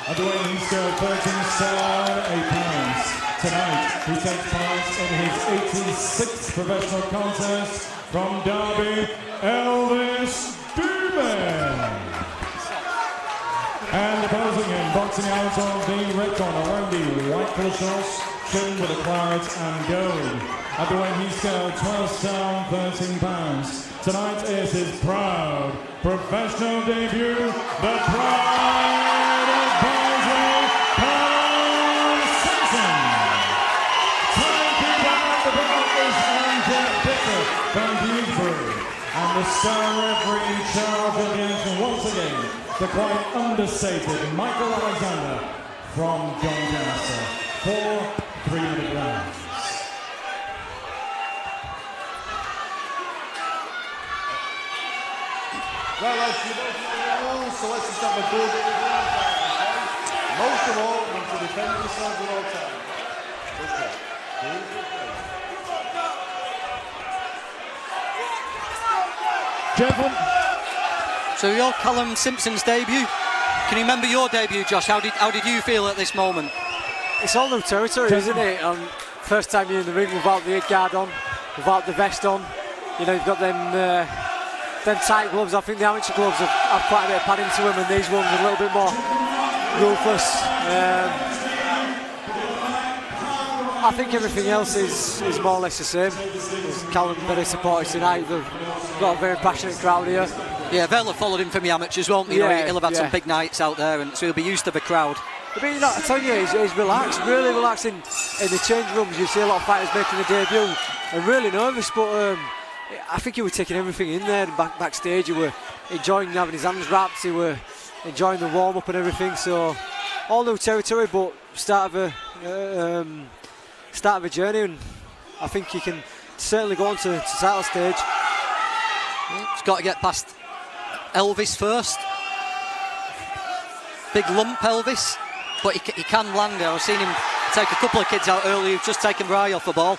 At the weight he's scale 13 stone, 8 pounds. Tonight, he takes part in his 86th professional contest from Derby, Elvis Dube. And opposing him, boxing out of the red corner, wearing the white collar shorts, trimmed with a claret and gold. At the weight he's scale 12 stone, 13 pounds. Tonight is his proud professional debut, the pride of Barnsley, Callum Simpson. Timekeeper at the belt is Dicker from Dube. And the star referee in charge of the action once again, the quite understated Michael Alexander from Doncaster. 4 3-minute rounds. Well, lads, you both know the rules, so let's just have a go at it one time, okay? Most of all, you need to defend yourselves at all times. Okay. Gentlemen. So you're Callum Simpson's debut. Can you remember your debut, Josh? How did you feel at this moment? It's all new territory, isn't it? First time you're in the ring without the head guard on, without the vest on. You know, you've got them tight gloves. I think the amateur gloves have quite a bit of padding to them, and these ones are a little bit more ruthless. I think everything else is more or less the same. Callum very supportive tonight. They've got a very passionate crowd here. Yeah, they'll have followed him from the amateurs, won't they? Yeah, he'll have had some big nights out there, and so he'll be used to the crowd. But you know, I tell you, he's relaxed, really relaxed in the change rooms. You see a lot of fighters making a debut and really nervous, but I think he was taking everything in there. And backstage, he were enjoying having his hands wrapped. He were enjoying the warm up and everything. So all new territory, but start of a journey, and I think he can certainly go on to title stage. He's got to get past Elvis first. Big lump, Elvis, but he can land it. I've seen him take a couple of kids out early who've just taken their eye off the ball.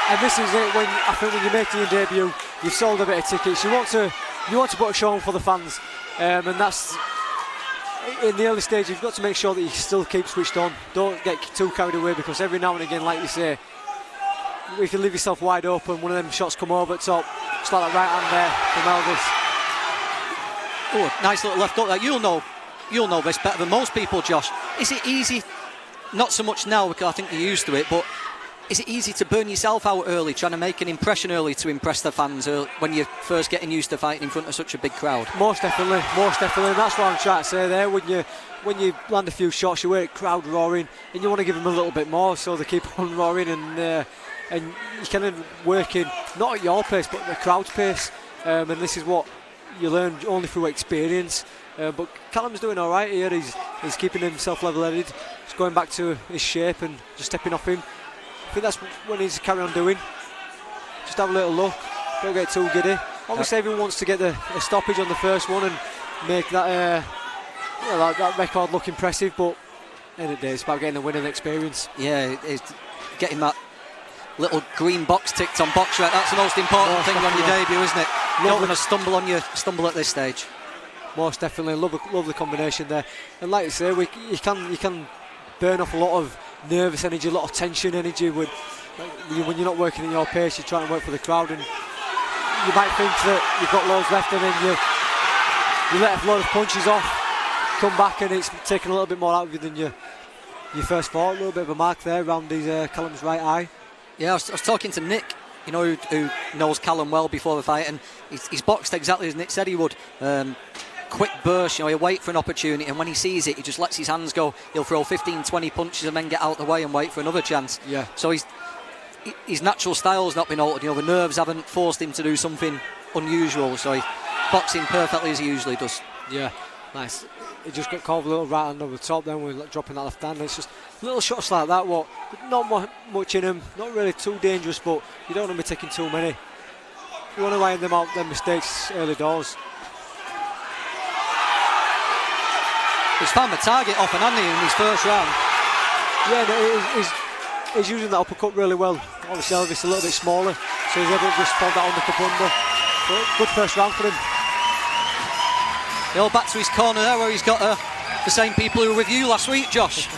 And this is it. I think when you're making your debut, you've sold a bit of tickets. You want to put a show on for the fans, and that's in the early stage. You've got to make sure that you still keep switched on. Don't get too carried away, because every now and again, like you say, if you leave yourself wide open, one of them shots come over the top, just like that right hand there from Elvis. Oh, nice little left hook. You'll know this better than most people, Josh. Is it easy? Not so much now, because I think you're used to it, but is it easy to burn yourself out early, trying to make an impression early to impress the fans when you're first getting used to fighting in front of such a big crowd? Most definitely. And that's what I'm trying to say there. When you land a few shots, you hear the crowd roaring, and you want to give them a little bit more, so they keep on roaring, and you're kind of working not at your pace, but the crowd's pace. And this is what you learn only through experience. But Callum's doing all right here. He's keeping himself level-headed. He's going back to his shape and just stepping off him. I think that's what he needs to carry on doing. Just have a little look. Don't get too giddy. Obviously, everyone wants to get a stoppage on the first one and make that that record look impressive. But at the end of the day, it's about getting the win and experience. Yeah, it's getting that little green box ticked on box rec. That's the most important thing on your debut, isn't it? You don't want to stumble at this stage. Most definitely. Love the combination there. And like you say, you can burn off a lot of nervous energy, a lot of tension energy when you're not working at your pace. You're trying to work for the crowd, and you might think that you've got loads left, and then you let a load of punches off, come back, and it's taking a little bit more out of you than you first thought. A little bit of a mark there around his Callum's right eye. Yeah, I was talking to Nick, who knows Callum well before the fight, and he's boxed exactly as Nick said he would. Quick burst, he'll wait for an opportunity, and when he sees it, he just lets his hands go. He'll throw 15-20 punches and then get out the way and wait for another chance. Yeah. So his natural style's not been altered. The nerves haven't forced him to do something unusual. So he's boxing perfectly as he usually does. Yeah, nice. He just got caught with a little right hand over the top then with dropping that left hand. It's just little shots like that, not much in them, not really too dangerous, but you don't want to be taking too many. You want to iron them out, them mistakes early doors. He's found the target off and on in his first round. Yeah, no, he's using that uppercut really well. Obviously Elvis a little bit smaller, so he's able to just pull that undercut under. But good first round for him. He'll back to his corner there where he's got a the same people who were with you last week, Josh.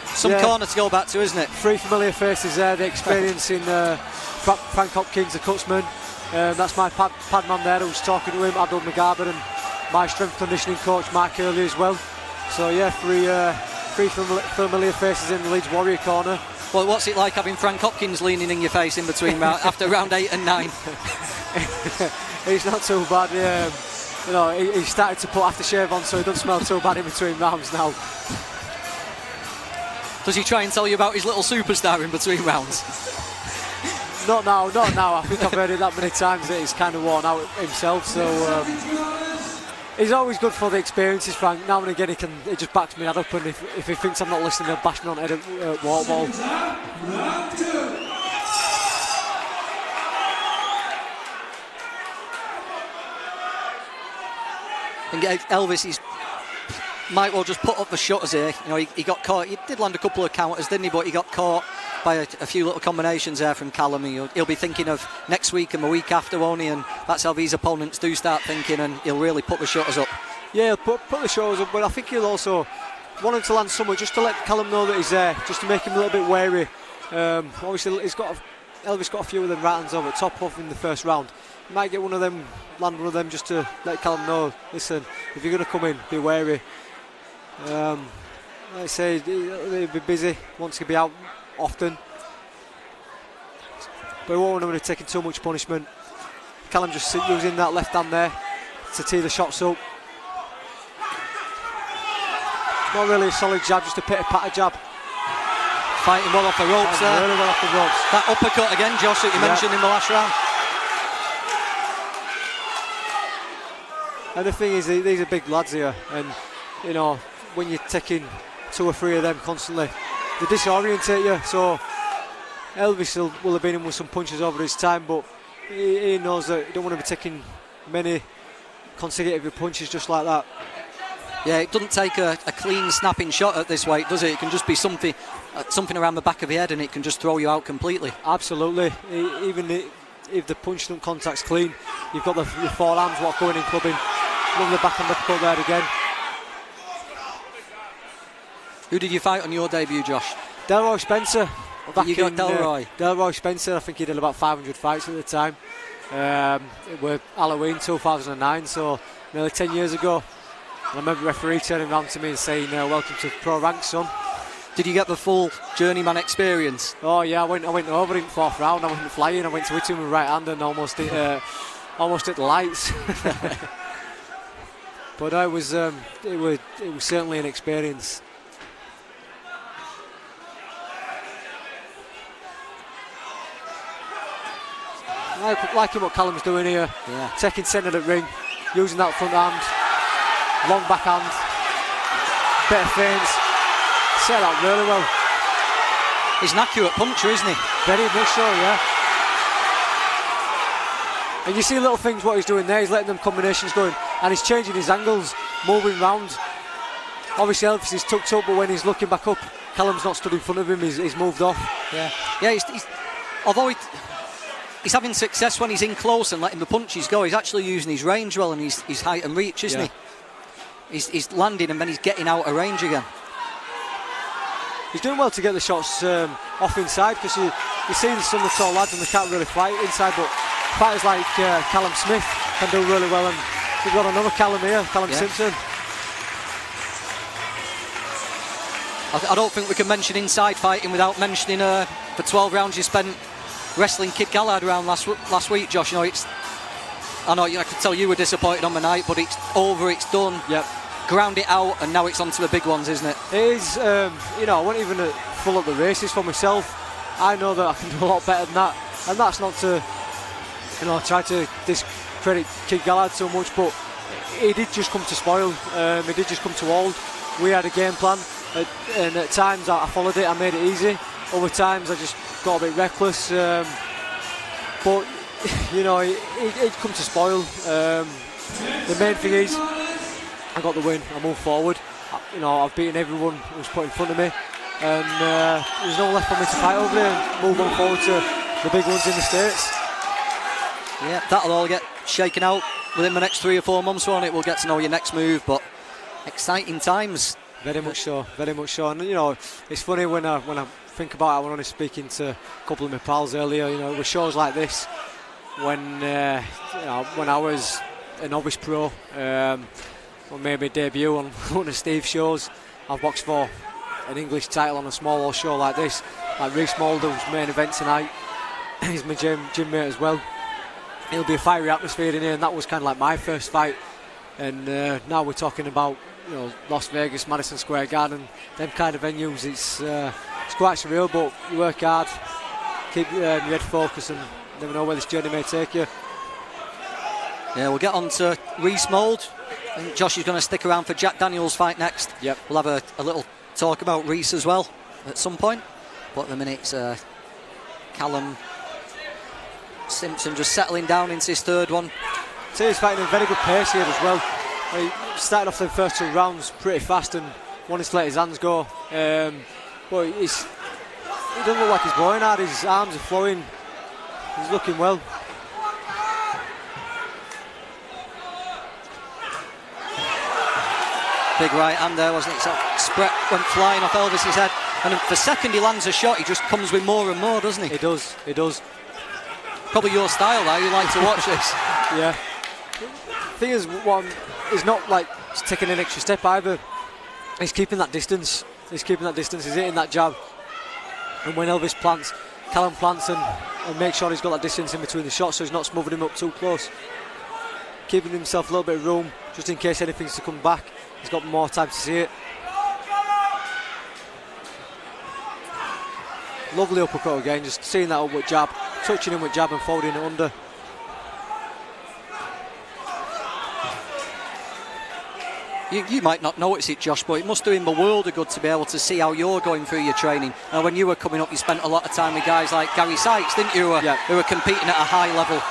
Some corner to go back to, isn't it? 3 familiar faces there. The experience in Frank Hopkins, the cutsman. That's my pad man there. I was talking to him, Abdul Mugaber, and my strength conditioning coach, Mark Early, as well. So yeah, three familiar faces in the Leeds Warrior corner. Well, what's it like having Frank Hopkins leaning in your face in between after round 8 and 9? It's not too bad. He started to put aftershave on, so he doesn't smell too bad in between rounds now. Does he try and tell you about his little superstar in between rounds? Not now. I think I've heard it that many times that he's kind of worn out himself. So he's always good for the experiences, Frank. Now and again he just backs me head up, and if he thinks I'm not listening, he'll bash me on the head at water ball. And Elvis, might well just put up the shutters here. You know, he got caught. He did land a couple of counters, didn't he? But he got caught by a few little combinations there from Callum. He'll be thinking of next week and the week after, won't he? And that's how these opponents do start thinking, and he'll really put the shutters up. Yeah, he'll put the shutters up, but I think he'll also want him to land somewhere just to let Callum know that he's there, just to make him a little bit wary. Obviously, Elvis got a few of them right hands over the top off in the first round. He might get land one of them just to let Callum know, listen, if you're going to come in, be wary. Like I say, he'll be busy, wants to be out often, but we won't want him taking too much punishment. Callum just using that left hand there to tee the shots up. Not really a solid jab, just a pitter-patter jab. Fighting well off the ropes there. Really well off the ropes. That uppercut again, Josh, that you mentioned in the last round. And the thing is, these are big lads here, and you know, when you're taking 2 or 3 of them constantly, they disorientate you. So Elvis will have been in with some punches over his time, but he knows that you don't want to be taking many consecutive punches just like that. Yeah, it doesn't take a clean snapping shot at this weight, does it? It can just be something around the back of the head, and it can just throw you out completely. Absolutely. Even if the punch don't contact's clean, you've got your forearms what going in clubbing. Lovely back and uppercut there again. Who did you fight on your debut, Josh? Delroy Spencer. You got Delroy? Delroy Spencer, I think he did about 500 fights at the time. It was Halloween 2009, so nearly 10 years ago. And I remember the referee turning around to me and saying, welcome to pro ranks, son. Did you get the full journeyman experience? Oh yeah, I went over in the 4th round. I went flying. I went to hit him with right hand and almost hit the lights. But it was certainly an experience. Liking what Callum's doing here. Yeah. Taking centre of the ring, using that front hand, long backhand, bit of feints. Set that really well. He's an accurate puncher, isn't he? Very much so, yeah. And you see little things what he's doing there. He's letting them combinations going, and he's changing his angles, moving round. Obviously Elvis is tucked up, but when he's looking back up, Callum's not stood in front of him. He's moved off. Yeah. Although he's having success when he's in close and letting the punches go, he's actually using his range well and his height and reach, isn't he? He's landing and then he's getting out of range again. He's doing well to get the shots off inside, because you see some of the tall lads and they can't really fight inside, but fighters like Callum Smith can do really well, and we've got another Callum here, Callum Simpson. I don't think we can mention inside fighting without mentioning the 12 rounds you spent wrestling Kid Gallard around last week, Josh. You know, I could tell you were disappointed on the night, but it's over, it's done. Yep. Ground it out, and now it's on to the big ones, isn't it? It is. I won't even full up the races for myself. I know that I can do a lot better than that, and that's not to, try to discredit Kid Gallard so much, but he did just come to spoil. He did just come to hold. We had a game plan, and at times I followed it. I made it easy. Other times I just got a bit reckless. But he'd come to spoil. The main thing is, I got the win. I moved forward. I've beaten everyone who's put in front of me, and there's no left for me to fight over there. Move on forward to the big ones in the States. Yeah, that'll all get shaken out within the next 3 or 4 months, won't it? We'll get to know your next move, but exciting times Very much so, very much so. And you know, it's funny when I think about it. I was only speaking to a couple of my pals earlier. You know, with shows like this, when you know, when I was a novice pro, or made my debut on one of Steve's shows, I've boxed for an English title on a small old show like this, like Reece Mulder's main event tonight. He's my gym mate as well. It'll be a fiery atmosphere in here, and that was kind of like my first fight. And now we're talking about, you know, Las Vegas, Madison Square Garden, them kind of venues. It's quite surreal, but you work hard, keep your head focused, and never know where this journey may take you. Yeah, we'll get on to Reece Mould. I think Josh is going to stick around for Jack Daniels' fight next. Yep. We'll have a little talk about Reece as well at some point. But at the minute, it's Callum Simpson just settling down into his third one. So he's fighting at a very good pace here as well. He started off the first 2 rounds pretty fast and wanted to let his hands go. But he doesn't look like he's going hard. His arms are flowing. He's looking well. Big right hand there, wasn't it? So Spret went flying off Elvis's head, and the second he lands a shot, he just comes with more and more, doesn't he? He does. Probably your style now, you like to watch this. Yeah. The thing is, he's not like taking an extra step either. He's keeping that distance. He's hitting that jab. And when Elvis plants, Callum plants and make sure he's got that distance in between the shots, so he's not smothering him up too close. Keeping himself a little bit of room, just in case anything's to come back. He's got more time to see it. Lovely uppercut again, just seeing that upward jab, touching him with jab and folding it under. You might not notice it, Josh, but it must do him a world of good to be able to see how you're going through your training. Now, when you were coming up, you spent a lot of time with guys like Gary Sykes, didn't you, who were competing at a high level.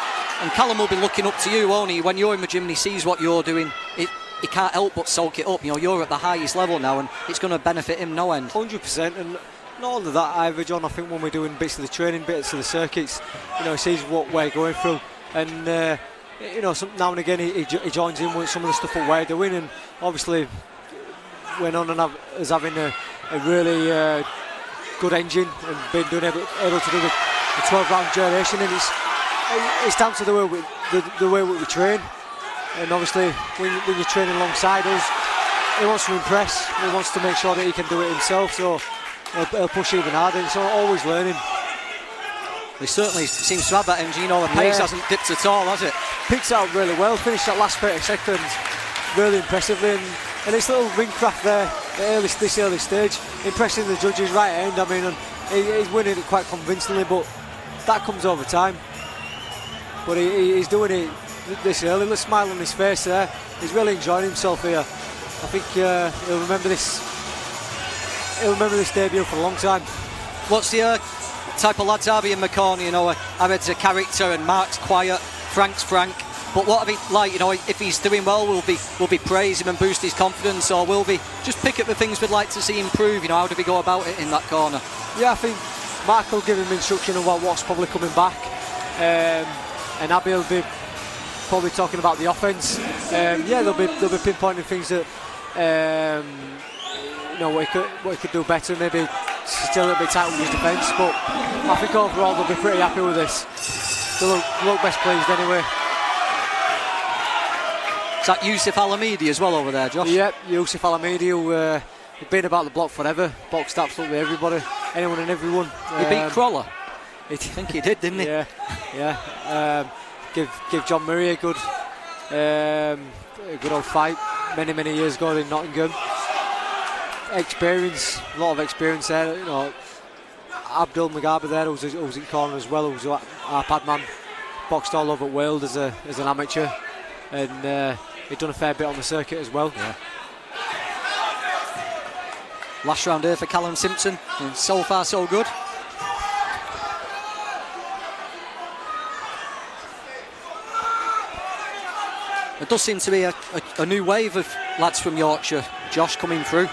And Callum will be looking up to you, won't he? When you're in the gym and he sees what you're doing, he can't help but soak it up. You know, you're at the highest level now, and it's going to benefit him no end. 100%, and not only that either, John. I think when we're doing bits of the training, bits of the circuits, you know, he sees what we're going through, and you know, now and again he joins in with some of the stuff that we're doing, and obviously went on and as having a really good engine and been able to do the 12-round duration, and it's down to the way we train. And obviously, when you're training alongside us, he wants to impress. He wants to make sure that he can do it himself. So he'll push even harder. And so always learning. He certainly seems to have that engine. You know, the pace hasn't dipped at all, has it? Picked it out really well. Finished that last 30 seconds really impressively. And it's little ring craft there at this early stage, impressing the judges right end. I mean, and he's winning it quite convincingly, but that comes over time. But he's doing it this early. The smile on his face there. He's really enjoying himself here. I think he'll remember this. He'll remember this debut for a long time. What's the type of lads are we in the corner? You know, Ahmed's a character and Mark's quiet, Frank's frank. But what are we like? You know, if he's doing well, will we praise him and boost his confidence, or will we just pick up the things we'd like to see improve? You know, how do we go about it in that corner? Yeah, I think Mark will give him instruction on what's probably coming back, and Abby will be probably talking about the offence. Yeah, they'll be pinpointing things that you know what he could do better. Maybe still a little bit tight with his defence, but I think overall they'll be pretty happy with this. They'll look best pleased anyway. Is that Yusuf Alamidi as well over there, Josh? Yep, Yusuf Alamidi, who's been about the block forever, boxed absolutely everybody, anyone and everyone. He beat Crawler. I think he did, didn't he? Yeah. Give John Murray a good old fight many years ago in Nottingham. Experience, a lot of experience there. You know, Abdul Mugabe there, who's in corner as well, who's our pad man, boxed all over the world as an amateur, and he'd done a fair bit on the circuit as well. Yeah. Last round here for Callum Simpson, and so far so good. There does seem to be a new wave of lads from Yorkshire, Josh, coming through.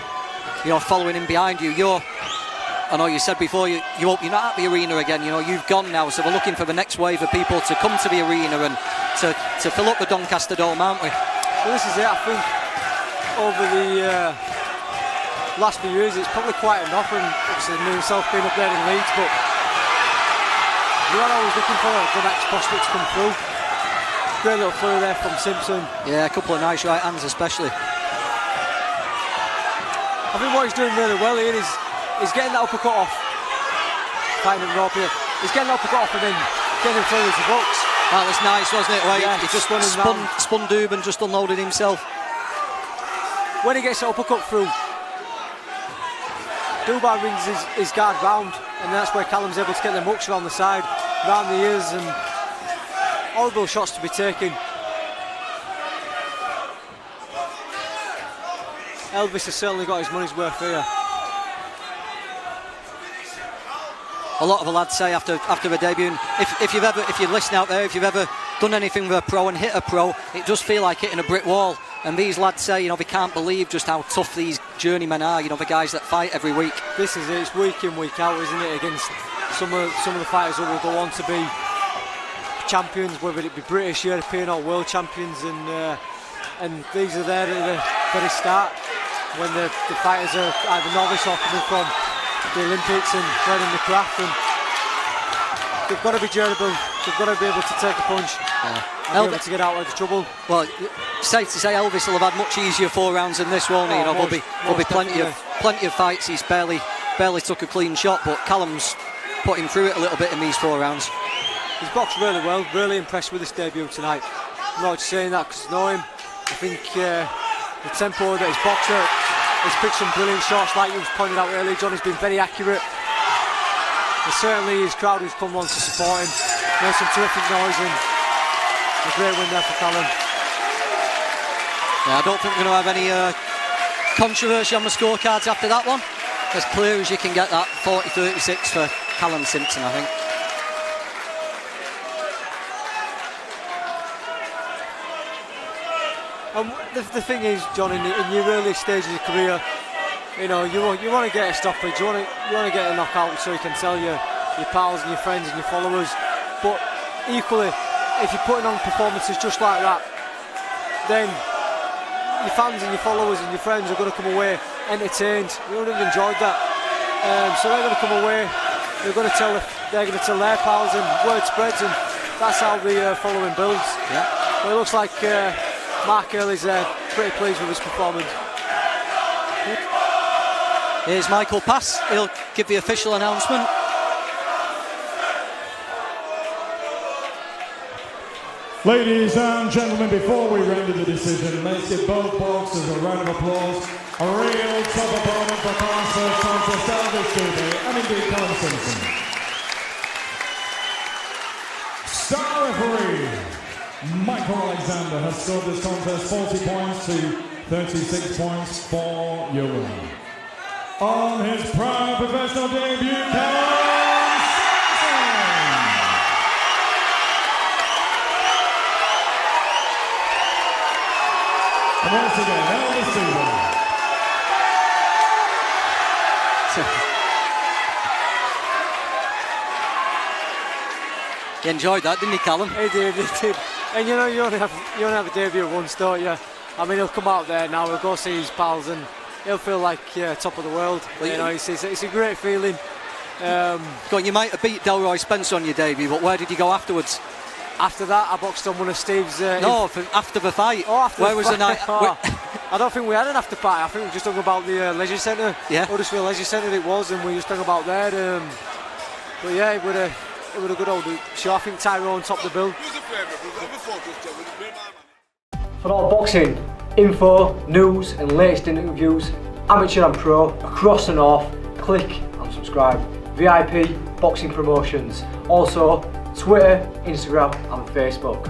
You know, following in behind you. I know you said before you're not at the arena again. You know, you've gone now, so we're looking for the next wave of people to come to the arena and to fill up the Doncaster Dome, aren't we? Well, this is it. I think over last few years it's probably quite a knock, and obviously knew himself being up there in Leeds, but you are always looking for the next prospect to come through. Great little throw there from Simpson. Yeah, a couple of nice right hands especially. I think what he's doing really well here is he's getting that uppercut off, fighting him rope here. He's getting that uppercut off and then getting him through his books. That was nice, wasn't it? Well, Yeah, he just spun him spun Dube and just unloaded himself. When he gets that uppercut through, Dube rings his guard round, and that's where Callum's able to get the hooks around the side, round the ears, and horrible shots to be taken. Elvis has certainly got his money's worth here. A lot of the lads say after a debut, if you're listening out there, if you've ever done anything with a pro and hit a pro, it does feel like hitting a brick wall. And these lads say, they can't believe just how tough these journeymen are. The guys that fight every week. This is it. It's week in, week out, isn't it? Against some of the fighters who will go on to be champions, whether it be British, European, or world champions. And these are there at the very start when the fighters are either novice or coming from the Olympics and learning the craft, and they've got to be durable, they've got to be able to take a punch and be able to get out of the trouble. Well, safe to say Elvis will have had much easier 4 rounds than this, won't he? There'll be plenty of fights. He's barely took a clean shot, but Callum's put him through it a little bit in these 4 rounds. He's boxed really well, really impressed with his debut tonight. I'm not just saying that because I know him. I think the tempo that he's boxed at, he's picked some brilliant shots, like you pointed out earlier, John. He's been very accurate. And certainly his crowd who's come on to support him made some terrific noise, and a great win there for Callum. Yeah, I don't think we're going to have any controversy on the scorecards after that one. As clear as you can get that, 40-36 for Callum Simpson, I think. And the thing is, John, in your early stage of your career, you want to get a stoppage, you want to get a knockout so you can tell your pals and your friends and your followers. But equally, if you're putting on performances just like that, then your fans and your followers and your friends are going to come away entertained. You would have enjoyed that. So they're going to come away. They're going to tell their pals, and word spreads, and that's how the following builds. Yeah. Well, it looks like Mark Early's pretty pleased with his performance. Here's Michael Pass. He'll give the official announcement. Ladies and gentlemen, before we render the decision, let's give both boxers a round of applause. A real top opponent for Doncaster, Elvis Dube, and indeed Callum Simpson. Star referee Michael Alexander has scored this contest 40 points to 36 points for your win. On his proud professional debut, Callum Simpson. And once again, Elvis Dube. He enjoyed that, didn't he, Callum? He did. And you only have a debut once, don't you? I mean, he'll come out there now, he'll go see his pals, and he'll feel like top of the world. Well, it's a great feeling. You might have beat Delroy Spencer on your debut, but where did you go afterwards? After that, I boxed on one of Steve's... after the fight. Oh, after where the was fight? the night? I don't think we had an after fight. I think we just talking about the leisure centre. Yeah. Huddersfield Leisure Centre it was, and we just talking about there. But yeah, it was a good old show. I think Tyrone topped the bill. For all boxing info, news and latest interviews, amateur and pro, across the north, click and subscribe. VIP Boxing Promotions. Also Twitter, Instagram and Facebook.